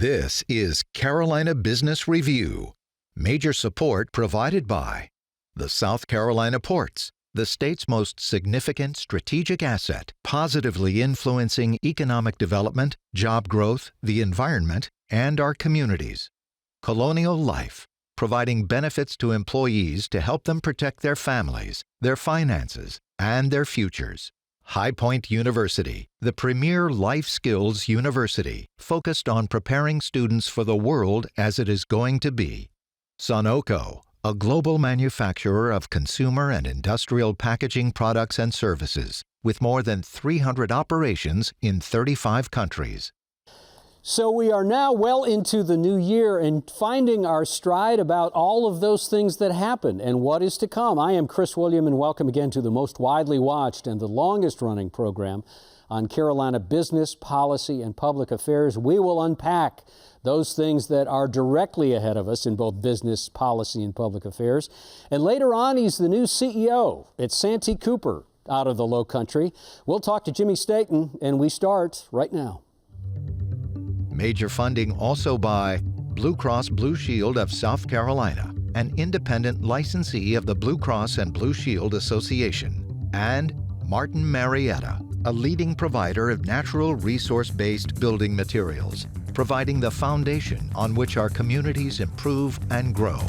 This is Carolina Business Review. Major support provided by the South Carolina ports, the state's most significant strategic asset, positively influencing economic development, job growth, the environment, and our communities. Colonial Life, providing benefits to employees to help them protect their families, their finances, and their futures. High Point University, the premier life skills university, focused on preparing students for the world as it is going to be. Sunoco, a global manufacturer of consumer and industrial packaging products and services, with more than 300 operations in 35 countries. So we are now well into the new year and finding our stride about all of those things that happened and what is to come. I am Chris William, and welcome again to the most widely watched and the longest running program on Carolina business, policy, and public affairs. We will unpack those things that are directly ahead of us in both business, policy, and public affairs. And later on, he's the new CEO at Santee Cooper out of the Low Country. We'll talk to Jimmy Staton, and we start right now. Major funding also by Blue Cross Blue Shield of South Carolina, an independent licensee of the Blue Cross and Blue Shield Association, and Martin Marietta, a leading provider of natural resource-based building materials, providing the foundation on which our communities improve and grow.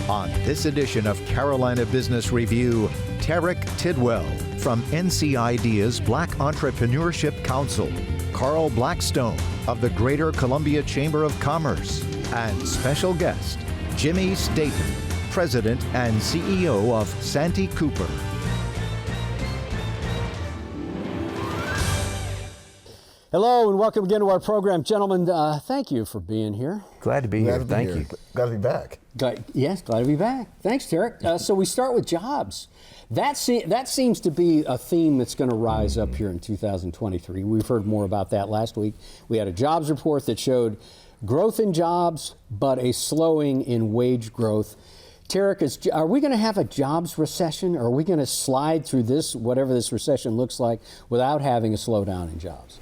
On this edition of Carolina Business Review, Terik Tidwell from NC Idea's Black Entrepreneurship Council, Carl Blackstone of the Greater Columbia Chamber of Commerce, and special guest, Jimmy Staton, President and CEO of Santee Cooper. Hello and welcome again to our program. Gentlemen, thank you for being here. Glad to be here. Thank you. Glad to be back. Yes, glad to be back. Thanks, Terik. So we start with jobs. That seems to be a theme that's going to rise up here in 2023. We've heard more about that last week. We had a jobs report that showed growth in jobs, but a slowing in wage growth. Terik, are we going to have a jobs recession, or are we going to slide through this, whatever this recession looks like, without having a slowdown in jobs?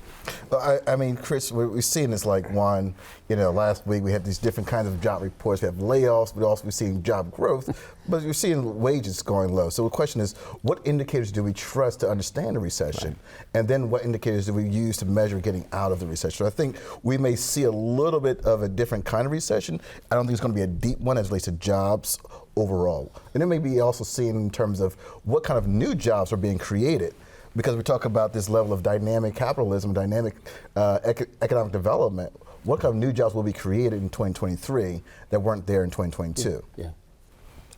Well, I mean, Chris, what we've seen is like last week we had these different kinds of job reports. We have layoffs, but also we're seeing job growth, but you're seeing wages going low. So the question is, what indicators do we trust to understand the recession? Right. And then what indicators do we use to measure getting out of the recession? So I think we may see a little bit of a different kind of recession. I don't think it's going to be a deep one as it relates to jobs overall. And then maybe also seeing in terms of what kind of new jobs are being created. Because we talk about this level of dynamic capitalism, dynamic economic development, what kind of new jobs will be created in 2023 that weren't there in 2022? Yeah.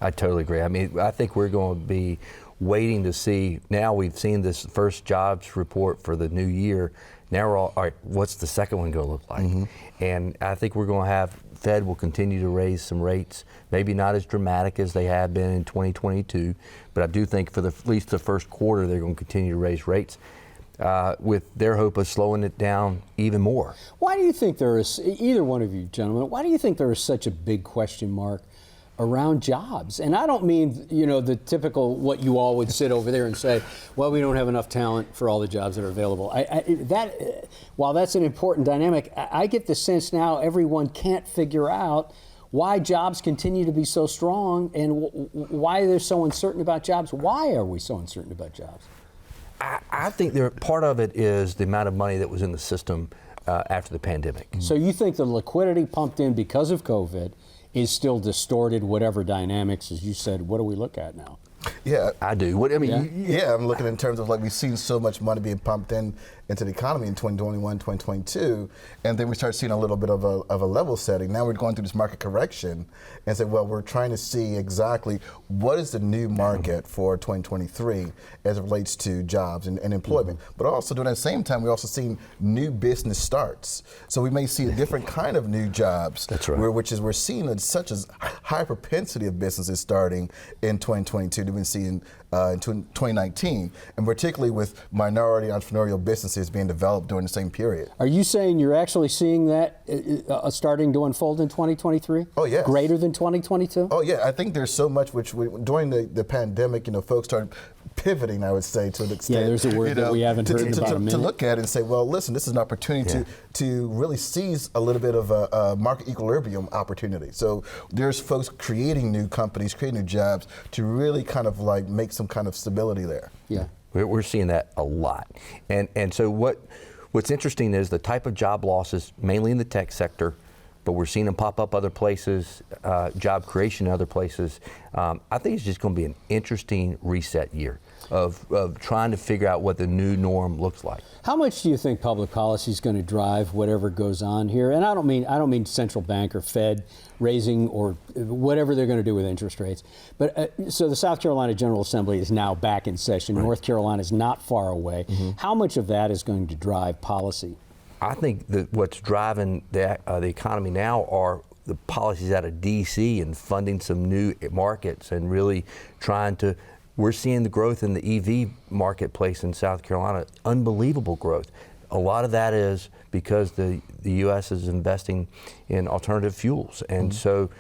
I totally agree. I mean, I think we're going to be waiting to see. Now we've seen this first jobs report for the new year. Now we're all right, what's the second one going to look like? Mm-hmm. And I think we're going to have, Fed will continue to raise some rates, maybe not as dramatic as they have been in 2022, but I do think for at least the first quarter they're going to continue to raise rates with their hope of slowing it down even more. Why do you think there is, either one of you gentlemen, why do you think there is such a big question mark around jobs? And I don't mean, the typical what you all would sit over there and say, well, we don't have enough talent for all the jobs that are available. While that's an important dynamic, I get the sense now everyone can't figure out why jobs continue to be so strong and why they're so uncertain about jobs. Why are we so uncertain about jobs? I think part of it is the amount of money that was in the system after the pandemic. So you think the liquidity pumped in because of COVID is still distorted whatever dynamics, as you said, what do we look at now? Yeah, I do. I'm looking in terms of we've seen so much money being pumped into the economy in 2021, 2022, and then we start seeing a little bit of a level setting. Now we're going through this market correction and say, well, we're trying to see exactly what is the new market for 2023 as it relates to jobs and employment. Mm-hmm. But also during that same time, we're also seeing new business starts. So we may see a different kind of new jobs. That's right. We're seeing such a high propensity of businesses starting in 2022 that we've been seeing in 2019, and particularly with minority entrepreneurial businesses being developed during the same period. Are you saying you're actually seeing that starting to unfold in 2023? Oh, yes. Greater than 2022? Oh, yeah. I think there's so much during the pandemic, folks started pivoting, I would say, to an extent. Yeah, there's a word that we haven't heard in about a minute. To look at it and say, well, listen, this is an opportunity to really seize a little bit of a market equilibrium opportunity. So there's folks creating new companies, creating new jobs to really kind of like make some kind of stability there. Yeah. We're seeing that a lot. And so what's interesting is the type of job losses, mainly in the tech sector, but we're seeing them pop up other places, job creation in other places. I think it's just going to be an interesting reset year of trying to figure out what the new norm looks like. How much do you think public policy is going to drive whatever goes on here? And I don't mean central bank or Fed raising or whatever they're going to do with interest rates. But so the South Carolina General Assembly is now back in session. Right. North Carolina is not far away. Mm-hmm. How much of that is going to drive policy? I think that what's driving the economy now are the policies out of D.C. and funding some new markets and really trying to. We're seeing the growth in the EV marketplace in South Carolina, unbelievable growth. A lot of that is because the U.S. is investing in alternative fuels. And so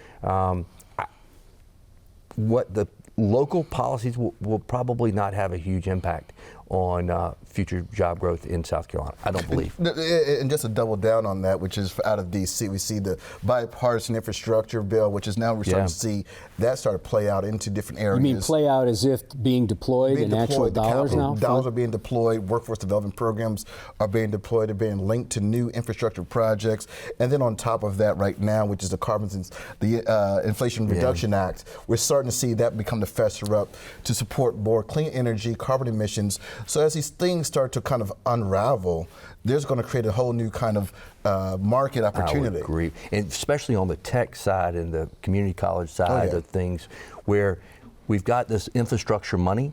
what the local policies will probably not have a huge impact on future job growth in South Carolina, I don't believe. And just to double down on that, which is out of D.C., we see the bipartisan infrastructure bill, which is now we're starting to see that start to play out into different areas. You mean play out as if being deployed in actual dollars now? Dollars are being deployed, workforce development programs are being deployed, they're being linked to new infrastructure projects. And then on top of that right now, which is the Inflation Reduction Act, we're starting to see that become the fester up to support more clean energy, carbon emissions. So as these things start to kind of unravel, there's going to create a whole new kind of market opportunity. I would agree, and especially on the tech side and the community college side of things, where we've got this infrastructure money,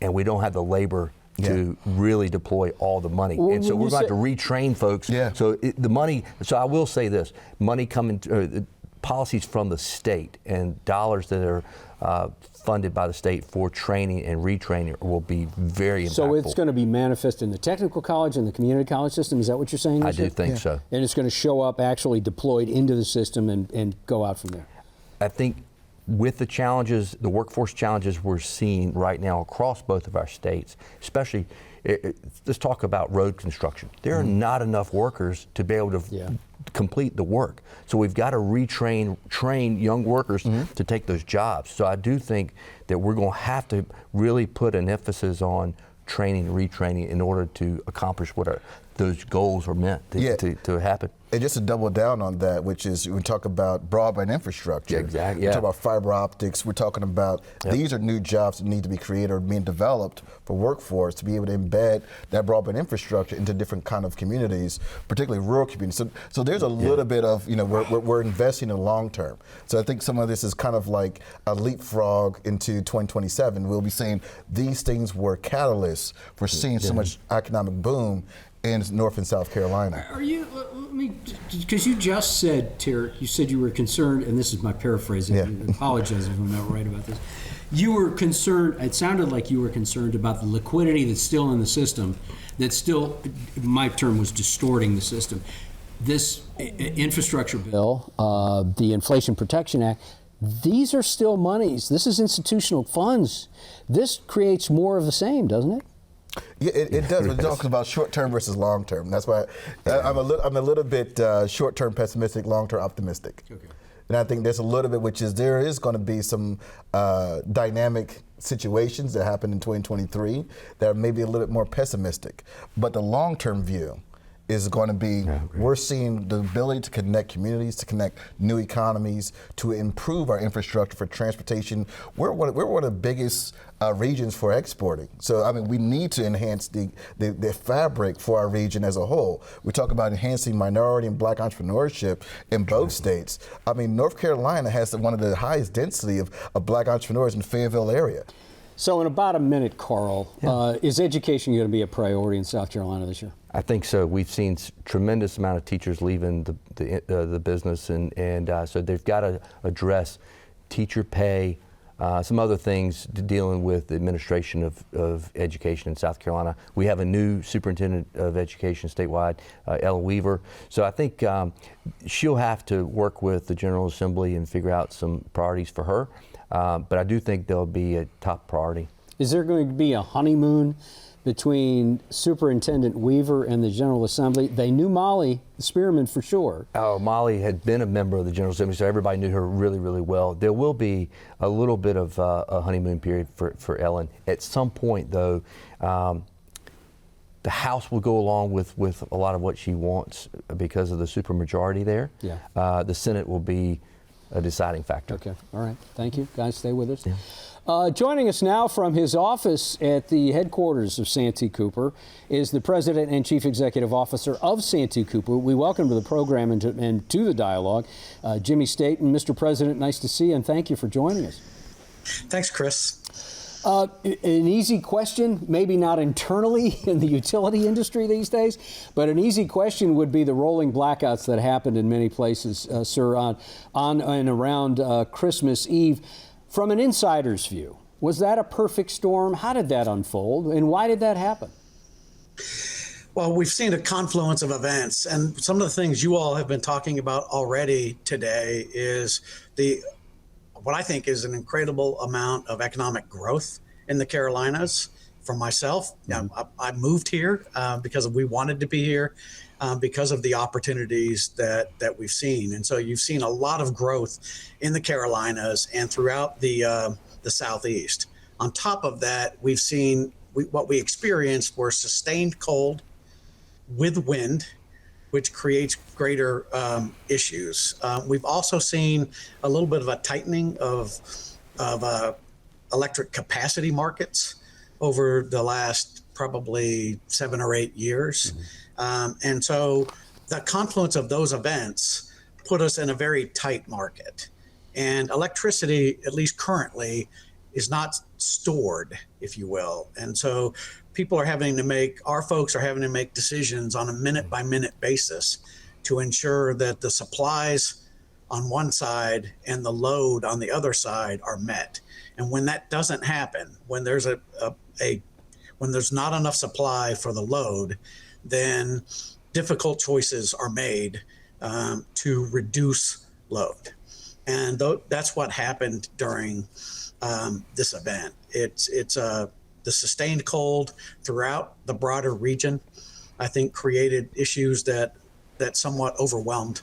and we don't have the labor to really deploy all the money. Well, and so we're about to retrain folks. So the money. So I will say this: money coming. Policies from the state and dollars that are funded by the state for training and retraining will be very impactful. So it's going to be manifest in the technical college and the community college system. Is that what you're saying? I do think so. And it's going to show up actually deployed into the system and go out from there. I think with the challenges, the workforce challenges we're seeing right now across both of our states, especially, let's talk about road construction. There are not enough workers to be able to complete the work. So we've got to train young workers to take those jobs. So I do think that we're going to have to really put an emphasis on training and retraining in order to accomplish what those goals are meant to happen. And just to double down on that, which is we talk about broadband infrastructure. Exactly. We talk about fiber optics. We're talking about these are new jobs that need to be created or being developed for workforce to be able to embed that broadband infrastructure into different kind of communities, particularly rural communities. So there's a little bit of, we're investing in the long term. So I think some of this is kind of like a leapfrog into 2027. We'll be saying these things were catalysts for seeing so much economic boom in North and South Carolina. Are you, because you just said, Terik, you said you were concerned, and this is my paraphrase, I apologize if I'm not right about this. You were concerned, it sounded like you were concerned about the liquidity that's still in the system, that still, my term was distorting the system. This infrastructure bill, the Inflation Protection Act, these are still monies. This is institutional funds. This creates more of the same, doesn't it? Yeah, it does. We're talking about short-term versus long-term. That's why I'm a little bit short-term pessimistic, long-term optimistic. Okay. And I think there's a little bit, which is there is going to be some dynamic situations that happen in 2023 that are maybe a little bit more pessimistic. But the long-term view is going to be, we're seeing the ability to connect communities, to connect new economies, to improve our infrastructure for transportation. We're one of the biggest regions for exporting. So, I mean, we need to enhance the fabric for our region as a whole. We talk about enhancing minority and black entrepreneurship in both states. I mean, North Carolina has one of the highest density of black entrepreneurs in the Fayetteville area. So in about a minute, Carl, is education going to be a priority in South Carolina this year? I think so. We've seen tremendous amount of teachers leaving the business, and so they've got to address teacher pay, some other things dealing with the administration of education in South Carolina. We have a new superintendent of education statewide, Ellen Weaver. So I think she'll have to work with the General Assembly and figure out some priorities for her. But I do think there'll be a top priority. Is there going to be a honeymoon between Superintendent Weaver and the General Assembly? They knew Molly Spearman for sure. Oh, Molly had been a member of the General Assembly, so everybody knew her really, really well. There will be a little bit of a honeymoon period for Ellen. At some point, though, the House will go along with a lot of what she wants because of the supermajority there. Yeah. The Senate will be a deciding factor. Okay. All right. Thank you. Guys, stay with us. Yeah. Joining us now from his office at the headquarters of Santee Cooper is the President and Chief Executive Officer of Santee Cooper. We welcome to the program and to the dialogue Jimmy Staton. Mr. President, nice to see you, and thank you for joining us. Thanks, Chris. An easy question, maybe not internally in the utility industry these days, but an easy question would be the rolling blackouts that happened in many places, sir, on and around Christmas Eve. From an insider's view, was that a perfect storm? How did that unfold, and why did that happen? Well, we've seen a confluence of events, and some of the things you all have been talking about already today is what I think is an incredible amount of economic growth in the Carolinas. For myself, I moved here because we wanted to be here, because of the opportunities that we've seen. And so you've seen a lot of growth in the Carolinas and throughout the Southeast. On top of that, we've seen what we experienced were sustained cold with wind, which creates greater issues. We've also seen a little bit of a tightening of electric capacity markets over the last probably 7 or 8 years. And so the confluence of those events put us in a very tight market. And electricity, at least currently, is not stored, if you will. And so our folks are having to make decisions on a minute by minute basis to ensure that the supplies on one side and the load on the other side are met. And when that doesn't happen, when there's when there's not enough supply for the load, then difficult choices are made to reduce load. And that's what happened during this event. It's the sustained cold throughout the broader region, I think, created issues that somewhat overwhelmed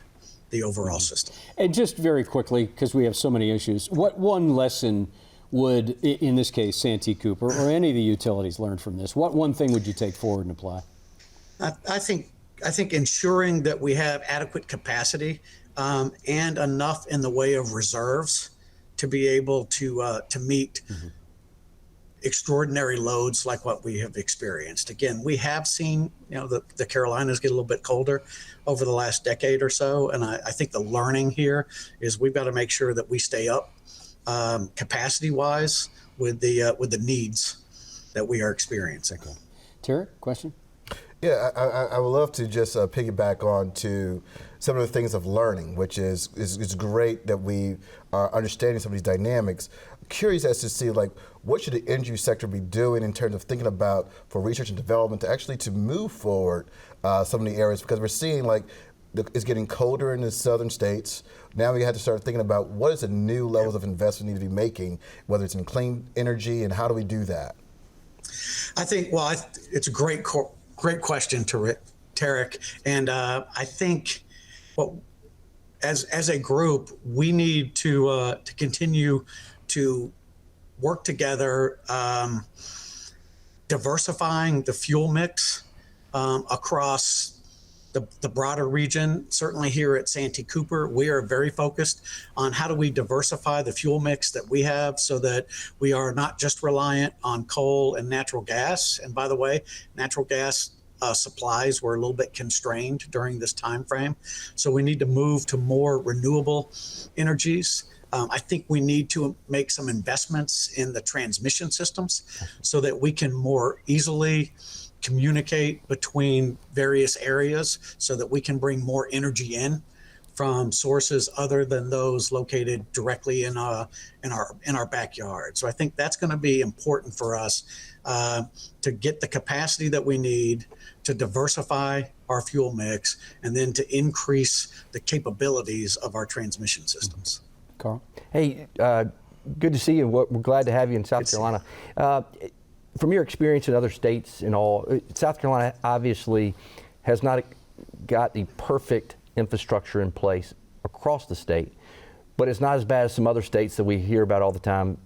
the overall system. And just very quickly, because we have so many issues, what one lesson would, in this case, Santee Cooper or any of the utilities learn from this? What one thing would you take forward and apply? I think ensuring that we have adequate capacity and enough in the way of reserves to be able to meet extraordinary loads like what we have experienced. Again, we have seen the Carolinas get a little bit colder over the last decade or so, and I think the learning here is we've got to make sure that we stay up capacity-wise with the needs that we are experiencing. Okay. Terik, question? Yeah, I would love to just piggyback on to some of the things of learning, which is great that we are understanding some of these dynamics. Curious as to see, what should the energy sector be doing in terms of thinking about for research and development to move forward some of the areas, because we're seeing it's getting colder in the southern states. Now we have to start thinking about what is the new levels of investment we need to be making, whether it's in clean energy, and how do we do that? I think, it's a great question, Terik, and I think as a group, we need to continue to work together, diversifying the fuel mix across the broader region. Certainly here at Santee Cooper, we are very focused on how do we diversify the fuel mix that we have so that we are not just reliant on coal and natural gas. And by the way, natural gas supplies were a little bit constrained during this time frame. So we need to move to more renewable energies. I think we need to make some investments in the transmission systems so that we can more easily communicate between various areas so that we can bring more energy in from sources other than those located directly in our backyard. So I think that's going to be important for us to get the capacity that we need to diversify our fuel mix and then to increase the capabilities of our transmission systems. Carl? Hey, good to see you. We're glad to have you in South Carolina. From your experience in other states and all, South Carolina obviously has not got the perfect infrastructure in place across the state, but it's not as bad as some other states that we hear about all the time,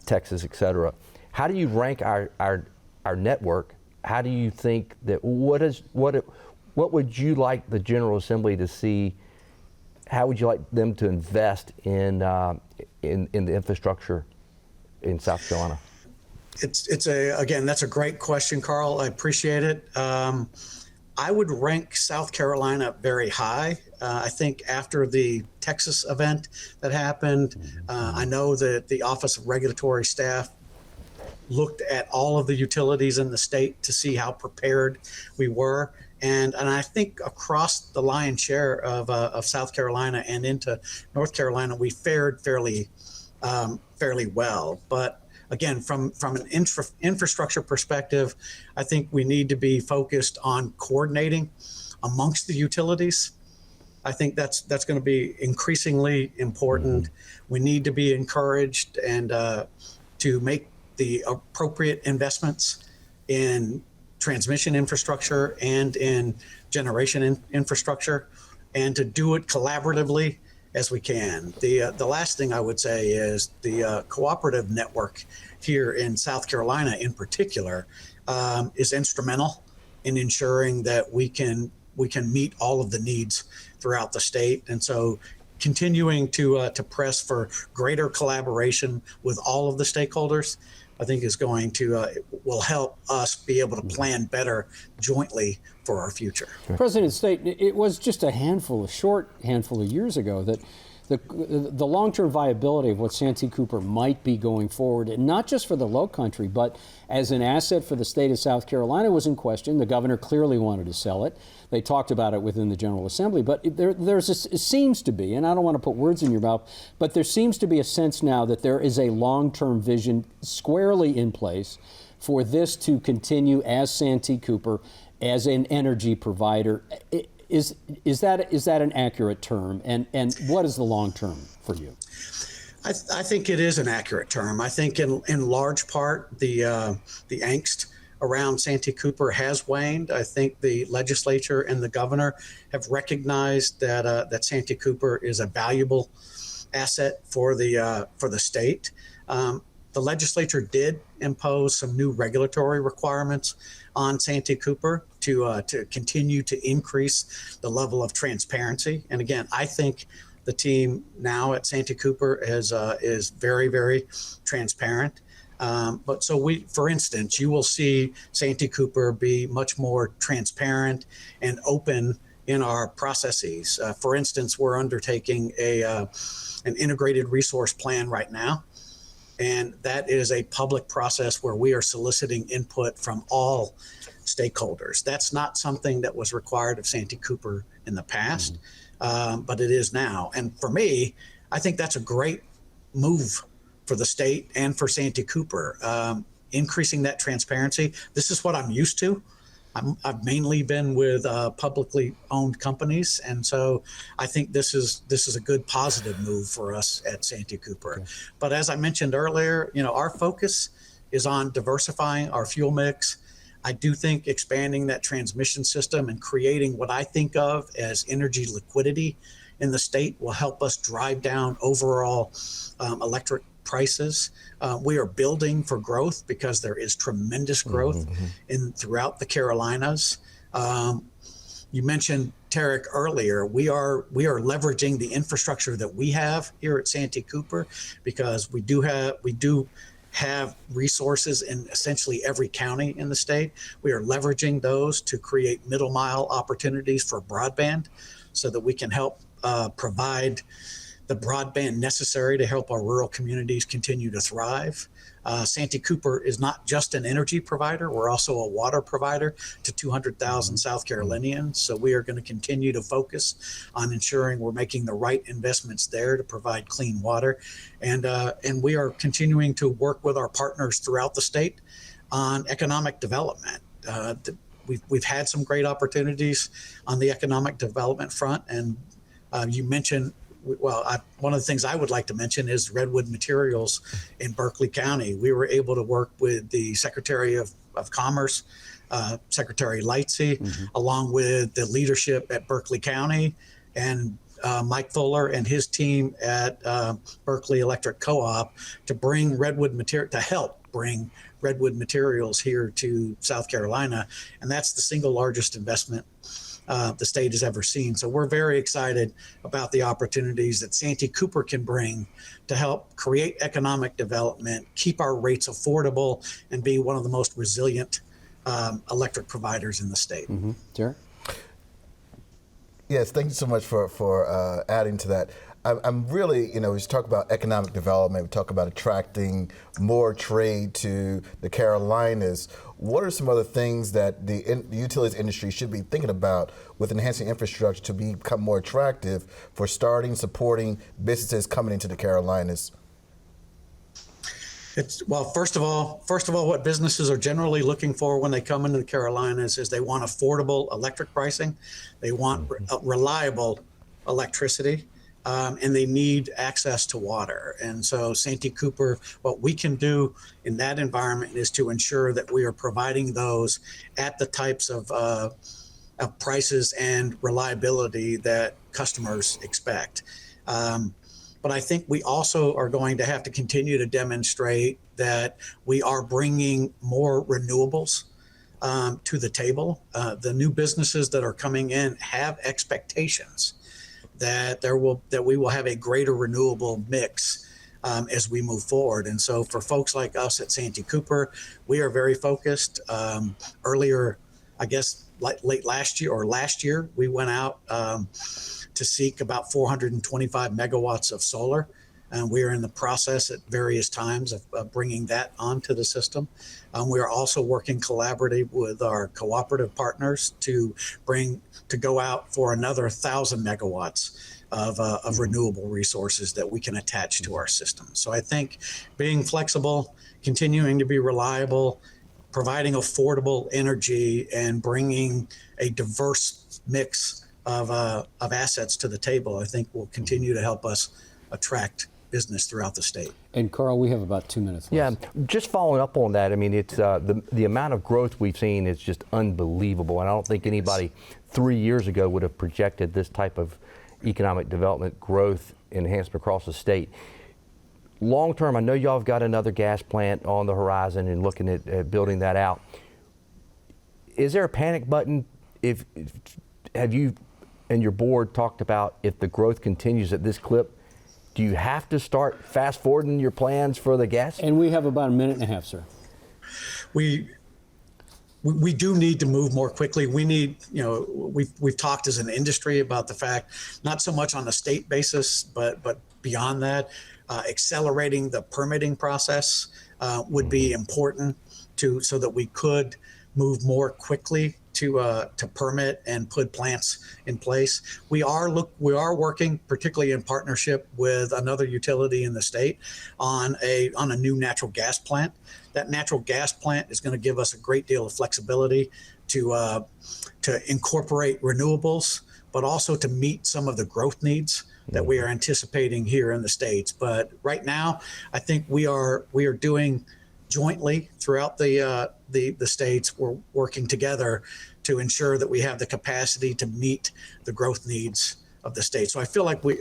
Texas, et cetera. How do you rank our network? How do you think that, what would you like the General Assembly to see? How would you like them to invest in the infrastructure in South Carolina? Again, that's a great question, Carl. I appreciate it. I would rank South Carolina very high. I think after the Texas event that happened, I know that the Office of Regulatory Staff looked at all of the utilities in the state to see how prepared we were. And I think across the lion's share of South Carolina and into North Carolina, we fared fairly well. But again, from an infrastructure perspective, I think we need to be focused on coordinating amongst the utilities. I think that's going to be increasingly important. We need to be encouraged and to make the appropriate investments in transmission infrastructure and in generation infrastructure, and to do it collaboratively as we can. The last thing I would say is the cooperative network here in South Carolina in particular is instrumental in ensuring that we can meet all of the needs throughout the state. And so continuing to press for greater collaboration with all of the stakeholders, I think is going to will help us be able to plan better jointly for our future. President Staton, it was just a short handful of years ago that the long-term viability of what Santee Cooper might be going forward, and not just for the Low Country, but as an asset for the state of South Carolina, was in question. The governor clearly wanted to sell it. They talked about it within the General Assembly, but it seems to be, and I don't want to put words in your mouth, but there seems to be a sense now that there is a long-term vision squarely in place for this to continue as Santee Cooper, as an energy provider. Is that an accurate term? And what is the long term for you? I think it is an accurate term. I think in large part the angst around Santee Cooper has waned. I think the legislature and the governor have recognized that Santee Cooper is a valuable asset for the state. The legislature did impose some new regulatory requirements on Santee Cooper to continue to increase the level of transparency. And again, I think the team now at Santee Cooper is very, very transparent. But so for instance, you will see Santee Cooper be much more transparent and open in our processes. For instance, we're undertaking an integrated resource plan right now. And that is a public process where we are soliciting input from all stakeholders. That's not something that was required of Santee Cooper in the past, but it is now. And for me, I think that's a great move for the state and for Santee Cooper, increasing that transparency. This is what I'm used to. I've mainly been with publicly owned companies, and so I think this is a good positive move for us at Santee Cooper. Okay. But as I mentioned earlier, our focus is on diversifying our fuel mix. I do think expanding that transmission system and creating what I think of as energy liquidity in the state will help us drive down overall electric prices. We are building for growth because there is tremendous growth throughout the Carolinas. You mentioned Terik earlier. We are leveraging the infrastructure that we have here at Santee Cooper because we do have resources in essentially every county in the state. We are leveraging those to create middle mile opportunities for broadband so that we can help provide the broadband necessary to help our rural communities continue to thrive. Santee Cooper is not just an energy provider, we're also a water provider to 200,000 South Carolinians. So we are going to continue to focus on ensuring we're making the right investments there to provide clean water. And we are continuing to work with our partners throughout the state on economic development. We've had some great opportunities on the economic development front, and you mentioned one of the things I would like to mention is Redwood Materials in Berkeley County. We were able to work with the Secretary of Commerce, Secretary Lightsey, along with the leadership at Berkeley County, and Mike Fuller and his team at Berkeley Electric Co-op to help bring Redwood Materials here to South Carolina. And that's the single largest investment the state has ever seen. So we're very excited about the opportunities that Santee Cooper can bring to help create economic development, keep our rates affordable, and be one of the most resilient electric providers in the state. Terik? Yes, thank you so much for adding to that. I'm really, we talk about economic development, we talk about attracting more trade to the Carolinas. What are some other things that the utilities industry should be thinking about with enhancing infrastructure to become more attractive for supporting businesses coming into the Carolinas? First of all, what businesses are generally looking for when they come into the Carolinas is they want affordable electric pricing, they want reliable electricity, and they need access to water. And so Santee Cooper, what we can do in that environment is to ensure that we are providing those at the types of prices and reliability that customers expect. But I think we also are going to have to continue to demonstrate that we are bringing more renewables to the table. The new businesses that are coming in have expectations that we will have a greater renewable mix as we move forward. And so for folks like us at Santee Cooper, we are very focused. Earlier, I guess late last year, we went out to seek about 425 megawatts of solar. And we are in the process at various times of bringing that onto the system. We are also working collaboratively with our cooperative partners to go out for another 1,000 megawatts of renewable resources that we can attach to our system. So I think being flexible, continuing to be reliable, providing affordable energy, and bringing a diverse mix of assets to the table, I think will continue to help us attract business throughout the state. And Carl, we have about 2 minutes left. Yeah, just following up on that, I mean, it's the amount of growth we've seen is just unbelievable. And I don't think anybody 3 years ago would have projected this type of economic development growth enhancement across the state. Long term, I know y'all have got another gas plant on the horizon and looking at building that out. Is there a panic button? Have you and your board talked about if the growth continues at this clip, do you have to start fast forwarding your plans for the gas? And we have about a minute and a half, sir. We do need to move more quickly. We need, we've talked as an industry about the fact, not so much on a state basis, but beyond that, accelerating the permitting process would be important so that we could move more quickly to permit and put plants in place. We are working, particularly in partnership with another utility in the state, on a new natural gas plant. That natural gas plant is going to give us a great deal of flexibility to incorporate renewables, but also to meet some of the growth needs that we are anticipating here in the States. But right now, I think we are doing jointly throughout the states. We're working together to ensure that we have the capacity to meet the growth needs of the state. So I feel like we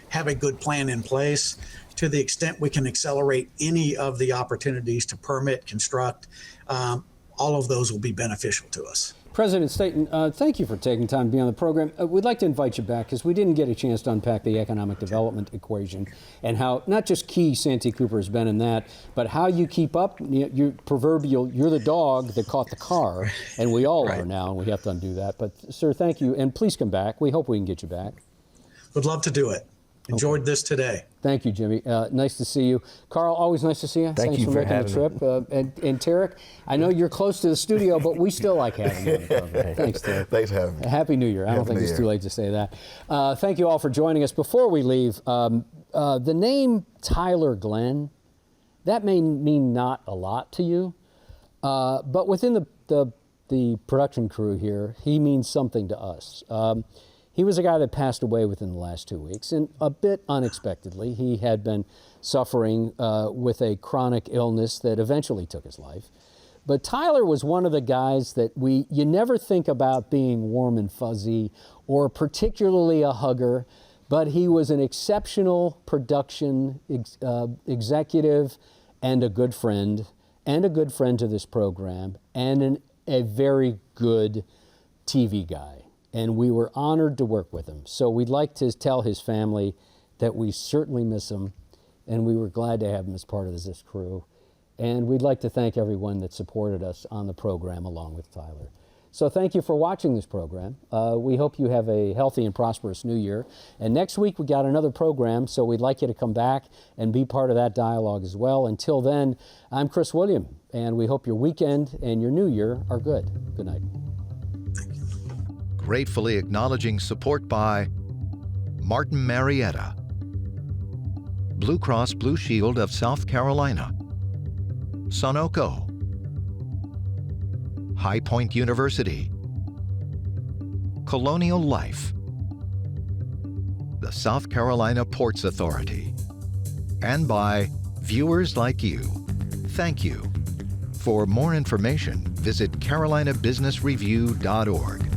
have a good plan in place. To the extent we can accelerate any of the opportunities to permit, construct, all of those will be beneficial to us. President Staton, thank you for taking time to be on the program. We'd like to invite you back because we didn't get a chance to unpack the economic development equation and how not just key Santee Cooper has been in that, but how you keep up. You're the dog that caught the car, and we all are now, and we have to undo that. But, sir, thank you, and please come back. We hope we can get you back. Would love to do it. Enjoyed this today. Thank you, Jimmy. Nice to see you. Carl, always nice to see you. Thanks for making the trip. And Terik, I know you're close to the studio, but we still like having you on the program. Thanks, Terik. Thanks for having me. Happy New Year. I don't think it's too late to say that. Thank you all for joining us. Before we leave, the name Tyler Glenn, that may mean not a lot to you, but within the production crew here, he means something to us. He was a guy that passed away within the last 2 weeks, and a bit unexpectedly. He had been suffering with a chronic illness that eventually took his life. But Tyler was one of the guys that you never think about being warm and fuzzy or particularly a hugger, but he was an exceptional production executive and a good friend to this program, and a very good TV guy. And we were honored to work with him. So we'd like to tell his family that we certainly miss him, and we were glad to have him as part of this crew. And we'd like to thank everyone that supported us on the program along with Tyler. So thank you for watching this program. We hope you have a healthy and prosperous new year. And next week we got another program, so we'd like you to come back and be part of that dialogue as well. Until then, I'm Chris William, and we hope your weekend and your new year are good. Good night. Gratefully acknowledging support by Martin Marietta, Blue Cross Blue Shield of South Carolina, Sunoco, High Point University, Colonial Life, the South Carolina Ports Authority, and by viewers like you. Thank you. For more information, visit carolinabusinessreview.org.